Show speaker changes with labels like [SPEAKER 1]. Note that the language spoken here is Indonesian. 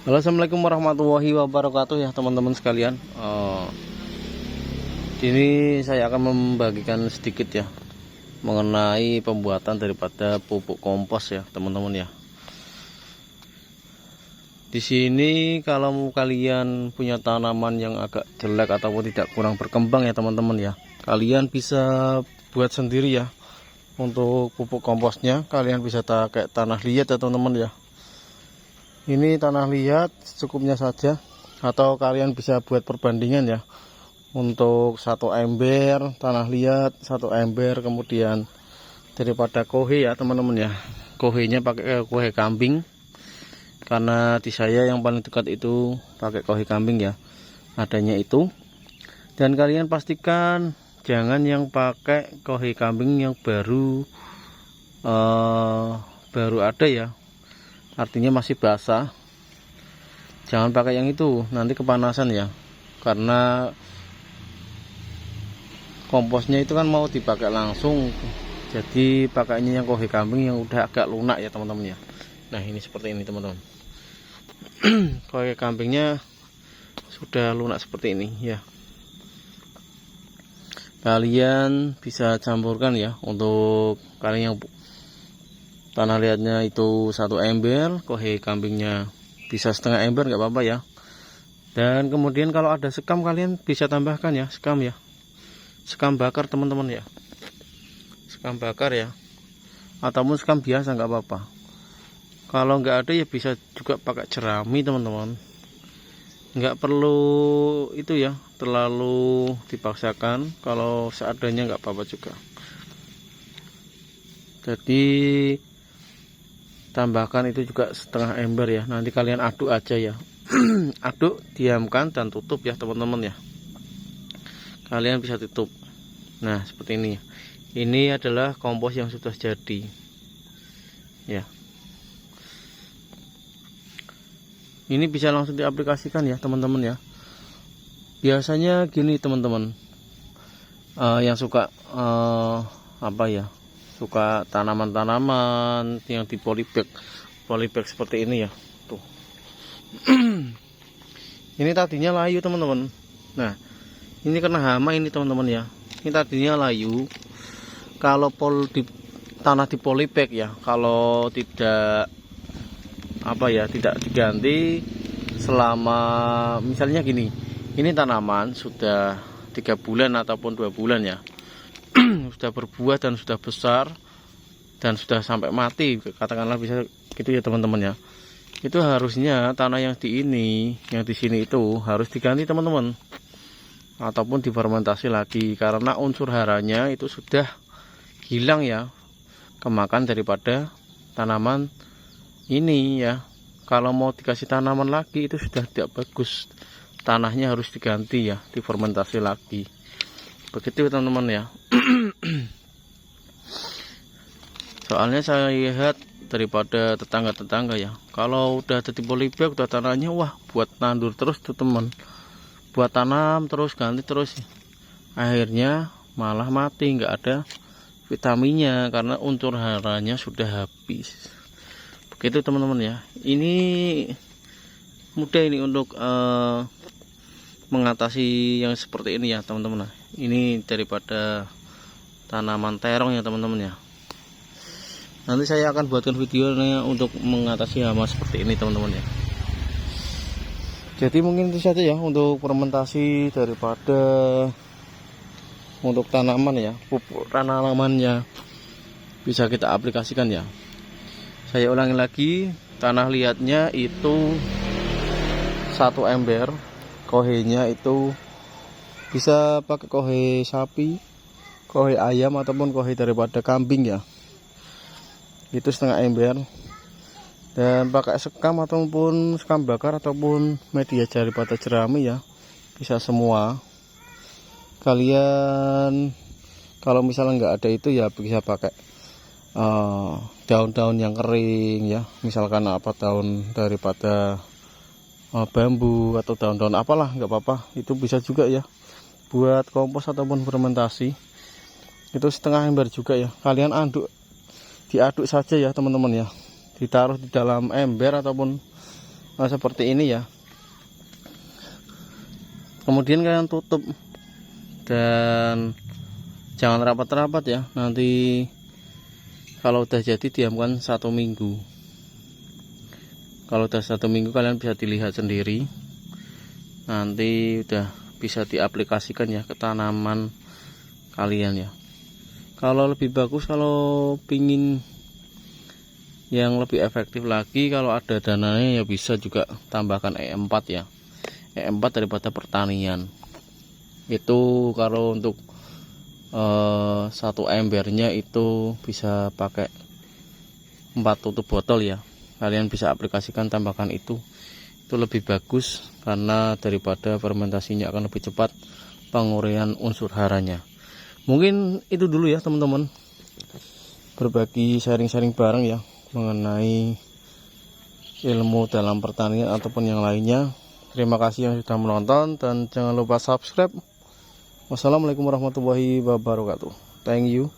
[SPEAKER 1] Halo, assalamualaikum warahmatullahi wabarakatuh ya teman-teman sekalian. Ini saya akan membagikan sedikit ya mengenai pembuatan daripada pupuk kompos ya teman-teman ya. Di sini kalau kalian punya tanaman yang agak jelek ataupun tidak kurang berkembang ya teman-teman ya, kalian bisa buat sendiri ya. Untuk pupuk komposnya kalian bisa pakai tanah liat ya teman-teman ya. Ini tanah liat secukupnya saja, atau kalian bisa buat perbandingan ya. Untuk 1 ember tanah liat, 1 ember, kemudian daripada kohe ya teman-teman ya. Kohenya pakai kohe kambing, karena di saya yang paling dekat itu pakai kohe kambing ya, adanya itu. Dan kalian pastikan jangan yang pakai kohe kambing yang baru ada ya, artinya masih basah. Jangan pakai yang itu, nanti kepanasan ya, karena komposnya itu kan mau dipakai langsung, jadi pakainya yang kohe kambing yang udah agak lunak ya teman-teman ya. Nah ini seperti ini teman-teman. Kohe kambingnya sudah lunak seperti ini ya. Kalian bisa campurkan ya, untuk kalian yang tanah liatnya itu 1 ember, kohe kambingnya bisa setengah ember, nggak apa-apa ya. Dan kemudian kalau ada sekam kalian bisa tambahkan ya, sekam ya, sekam bakar teman-teman ya, sekam bakar ya, ataupun sekam biasa nggak apa-apa. Kalau nggak ada ya bisa juga pakai jerami teman-teman, nggak perlu itu ya terlalu dipaksakan, kalau seadanya nggak apa-apa juga. Jadi tambahkan itu juga setengah ember ya, nanti kalian aduk aja ya. Aduk, diamkan dan tutup ya teman-teman ya. Kalian bisa tutup. Nah seperti ini. Ini adalah kompos yang sudah jadi ya. Ini bisa langsung diaplikasikan ya teman-teman ya. Biasanya gini teman-teman, yang suka apa ya, suka tanaman-tanaman yang di polybag seperti ini ya tuh. Ini tadinya layu teman-teman. Nah ini kena hama ini teman-teman ya. Ini tadinya layu. Kalau tanah di polybag ya, kalau tidak apa ya, tidak diganti selama misalnya gini, ini tanaman sudah 3 bulan ataupun 2 bulan ya, sudah berbuah dan sudah besar dan sudah sampai mati katakanlah, bisa gitu ya teman-teman ya. Itu harusnya tanah yang di sini itu harus diganti teman-teman, ataupun difermentasi lagi, karena unsur haranya itu sudah hilang ya, kemakan daripada tanaman ini ya. Kalau mau dikasih tanaman lagi itu sudah tidak bagus, tanahnya harus diganti ya, difermentasi lagi, begitu teman-teman ya. Soalnya saya lihat daripada tetangga-tetangga ya, kalau udah ada di polybag udah tanahnya, wah buat nandur terus tuh teman, buat tanam terus, ganti terus, akhirnya malah mati, nggak ada vitaminnya karena unsur haranya sudah habis. Begitu teman-teman ya. Ini mudah ini untuk mengatasi yang seperti ini ya teman-teman. Ini daripada tanaman terong ya teman-teman ya. Nanti saya akan buatkan videonya untuk mengatasi hama seperti ini teman-teman ya. Jadi mungkin itu saja ya untuk fermentasi daripada untuk tanaman ya, pupuk tanamannya bisa kita aplikasikan ya. Saya ulangi lagi, tanah liatnya itu 1 ember, kohenya itu bisa pakai kohe sapi, kohe ayam, ataupun kohe daripada kambing ya, itu setengah ember. Dan pakai sekam ataupun sekam bakar ataupun media daripada jerami ya, bisa semua. Kalian kalau misalnya nggak ada itu ya bisa pakai daun-daun yang kering ya, misalkan apa, daun daripada bambu atau daun-daun apalah, nggak apa-apa, itu bisa juga ya buat kompos ataupun fermentasi. Itu setengah ember juga ya, kalian diaduk saja ya teman-teman ya, ditaruh di dalam ember ataupun seperti ini ya. Kemudian kalian tutup dan jangan rapat-rapat ya. Nanti kalau udah jadi diamkan 1 minggu. Kalau udah 1 minggu kalian bisa dilihat sendiri. Nanti udah bisa diaplikasikan ya ke tanaman kalian ya. Kalau lebih bagus, kalau pingin yang lebih efektif lagi, kalau ada dananya ya bisa juga tambahkan E4 ya. E4 daripada pertanian. Itu kalau untuk 1 embernya itu bisa pakai 4 tutup botol ya. Kalian bisa aplikasikan, tambahkan itu lebih bagus karena daripada fermentasinya akan lebih cepat penguraian unsur haranya. Mungkin itu dulu ya teman-teman, berbagi sharing-sharing bareng ya mengenai ilmu dalam pertanian ataupun yang lainnya. Terima kasih yang sudah menonton dan jangan lupa subscribe. Wassalamualaikum warahmatullahi wabarakatuh. Thank you.